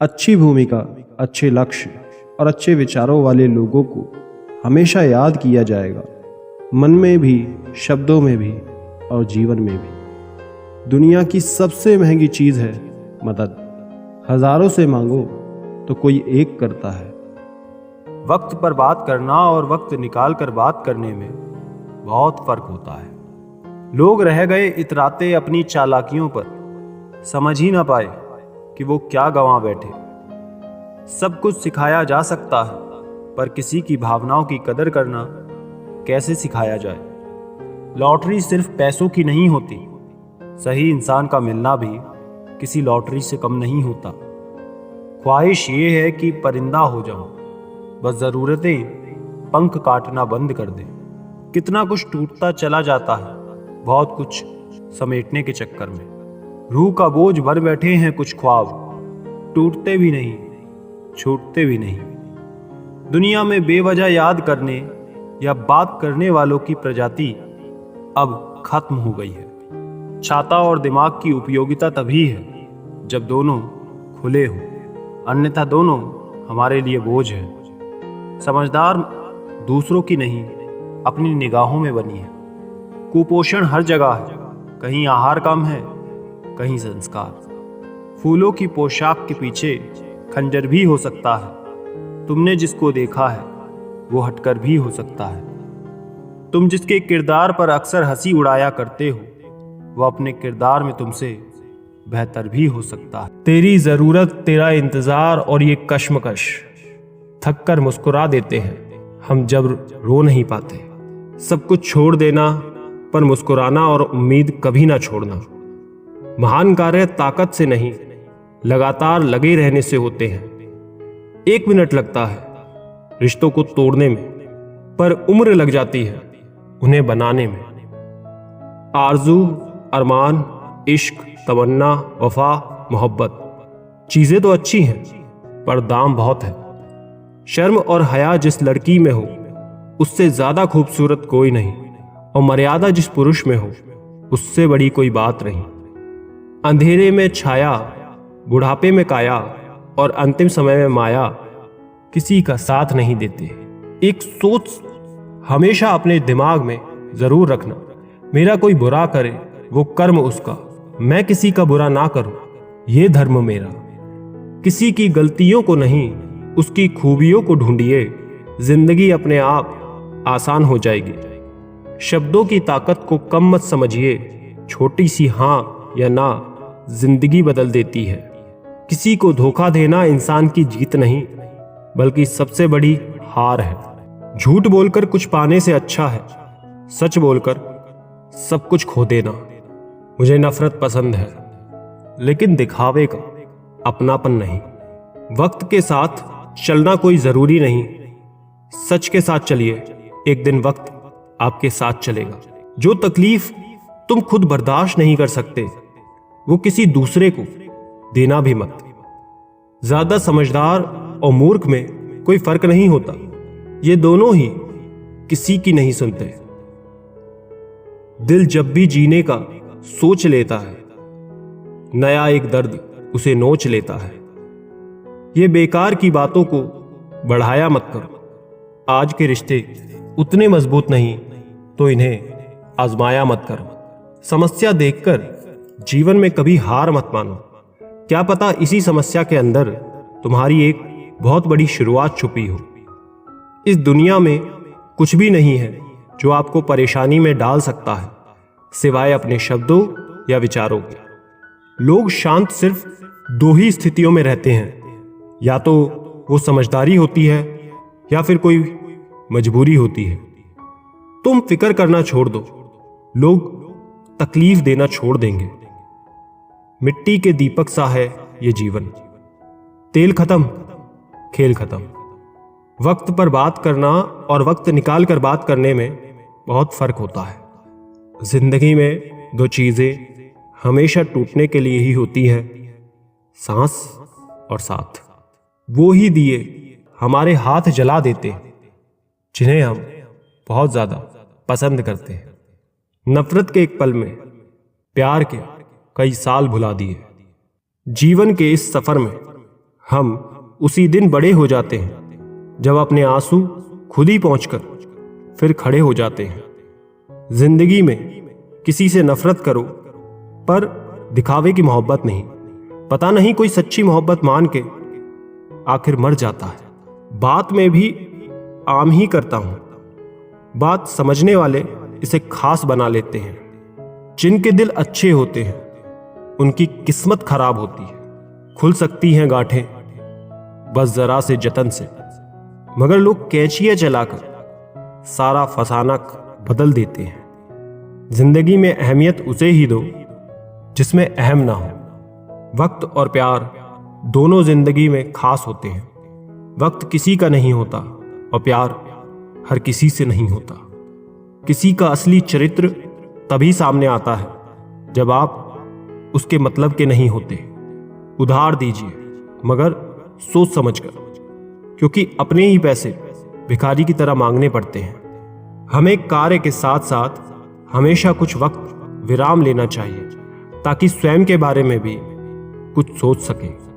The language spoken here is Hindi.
अच्छी भूमिका, अच्छे लक्ष्य और अच्छे विचारों वाले लोगों को हमेशा याद किया जाएगा, मन में भी, शब्दों में भी और जीवन में भी। दुनिया की सबसे महंगी चीज़ है मदद। हजारों से मांगो तो कोई एक करता है। वक्त पर बात करना और वक्त निकाल कर बात करने में बहुत फर्क होता है। लोग रह गए इतराते अपनी चालाकियों पर, समझ ही ना पाए कि वो क्या गंवा बैठे। सब कुछ सिखाया जा सकता है, पर किसी की भावनाओं की कदर करना कैसे सिखाया जाए। लॉटरी सिर्फ पैसों की नहीं होती, सही इंसान का मिलना भी किसी लॉटरी से कम नहीं होता। ख्वाहिश ये है कि परिंदा हो जाऊं, बस ज़रूरतें पंख काटना बंद कर दें। कितना कुछ टूटता चला जाता है, बहुत कुछ समेटने के चक्कर में। रूह का बोझ भर बैठे हैं कुछ ख्वाब, टूटते भी नहीं, छूटते भी नहीं। दुनिया में बेवजह याद करने या बात करने वालों की प्रजाति अब खत्म हो गई है। छाता और दिमाग की उपयोगिता तभी है जब दोनों खुले हो, अन्यथा दोनों हमारे लिए बोझ है। समझदार दूसरों की नहीं, अपनी निगाहों में बनी है। कुपोषण हर जगह है, कहीं आहार कम है, कहीं संस्कार। फूलों की पोशाक के पीछे खंजर भी हो सकता है। तुमने जिसको देखा है वो हटकर भी हो सकता है। तुम जिसके किरदार पर अक्सर हंसी उड़ाया करते हो, वो अपने किरदार में तुमसे बेहतर भी हो सकता है। तेरी जरूरत, तेरा इंतजार और ये कश्मकश थक कर मुस्कुरा देते हैं हम जब रो नहीं पाते। सब कुछ छोड़ देना, पर मुस्कुराना और उम्मीद कभी ना छोड़ना। महान कार्य ताकत से नहीं, लगातार लगे रहने से होते हैं। 1 मिनट लगता है रिश्तों को तोड़ने में, पर उम्र लग जाती है उन्हें बनाने में। आरजू, अरमान, इश्क, तमन्ना, वफा, मोहब्बत, चीजें तो अच्छी हैं, पर दाम बहुत है। शर्म और हया जिस लड़की में हो, उससे ज्यादा खूबसूरत कोई नहीं, और मर्यादा जिस पुरुष में हो, उससे बड़ी कोई बात नहीं। अंधेरे में छाया, बुढ़ापे में काया और अंतिम समय में माया किसी का साथ नहीं देते। एक सोच हमेशा अपने दिमाग में जरूर रखना, मेरा कोई बुरा करे वो कर्म उसका, मैं किसी का बुरा ना करूं ये धर्म मेरा। किसी की गलतियों को नहीं, उसकी खूबियों को ढूंढिए, जिंदगी अपने आप आसान हो जाएगी। शब्दों की ताकत को कम मत समझिए, छोटी सी हाँ या ना जिंदगी बदल देती है। किसी को धोखा देना इंसान की जीत नहीं, बल्कि सबसे बड़ी हार है। झूठ बोलकर कुछ पाने से अच्छा है सच बोलकर सब कुछ खो देना। मुझे नफरत पसंद है, लेकिन दिखावे का, अपनापन नहीं। वक्त के साथ चलना कोई जरूरी नहीं, सच के साथ चलिए, एक दिन वक्त आपके साथ चलेगा। जो तकलीफ तुम खुद बर्दाश्त नहीं कर सकते, वो किसी दूसरे को देना भी मत। ज्यादा समझदार और मूर्ख में कोई फर्क नहीं होता, ये दोनों ही किसी की नहीं सुनते। दिल जब भी जीने का सोच लेता है, नया एक दर्द उसे नोच लेता है। ये बेकार की बातों को बढ़ाया मत करो। आज के रिश्ते उतने मजबूत नहीं, तो इन्हें आजमाया मत करो। समस्या देखकर जीवन में कभी हार मत मानो। क्या पता इसी समस्या के अंदर तुम्हारी एक बहुत बड़ी शुरुआत छुपी हो। इस दुनिया में कुछ भी नहीं है जो आपको परेशानी में डाल सकता है, सिवाय अपने शब्दों या विचारों के। लोग शांत सिर्फ 2 ही स्थितियों में रहते हैं, या तो वो समझदारी होती है या फिर कोई मजबूरी होती है। तुम फिक्र करना छोड़ दो, लोग तकलीफ देना छोड़ देंगे। मिट्टी के दीपक सा है ये जीवन, तेल खत्म, खेल खत्म। वक्त पर बात करना और वक्त निकाल कर बात करने में बहुत फर्क होता है। जिंदगी में 2 चीजें हमेशा टूटने के लिए ही होती हैं, सांस और साथ। वो ही दिए हमारे हाथ जला देते हैं जिन्हें हम बहुत ज्यादा पसंद करते हैं। नफरत के एक पल में प्यार के कई साल भुला दिए। जीवन के इस सफर में हम उसी दिन बड़े हो जाते हैं जब अपने आंसू खुद ही पहुंचकर फिर खड़े हो जाते हैं। जिंदगी में किसी से नफरत करो, पर दिखावे की मोहब्बत नहीं। पता नहीं कोई सच्ची मोहब्बत मान के आखिर मर जाता है। बात में भी आम ही करता हूं, बात समझने वाले इसे खास बना लेते हैं। जिनके दिल अच्छे होते हैं उनकी किस्मत खराब होती है। खुल सकती हैं गांठें बस जरा से जतन से, मगर लोग कैंचियां चलाकर सारा फसाना बदल देते हैं। जिंदगी में अहमियत उसे ही दो जिसमें अहम ना हो। वक्त और प्यार दोनों जिंदगी में खास होते हैं। वक्त किसी का नहीं होता और प्यार हर किसी से नहीं होता। किसी का असली चरित्र तभी सामने आता है जब आप उसके मतलब के नहीं होते। उधार दीजिए मगर सोच समझकर, क्योंकि अपने ही पैसे भिखारी की तरह मांगने पड़ते हैं। हमें कार्य के साथ साथ हमेशा कुछ वक्त विराम लेना चाहिए ताकि स्वयं के बारे में भी कुछ सोच सकें।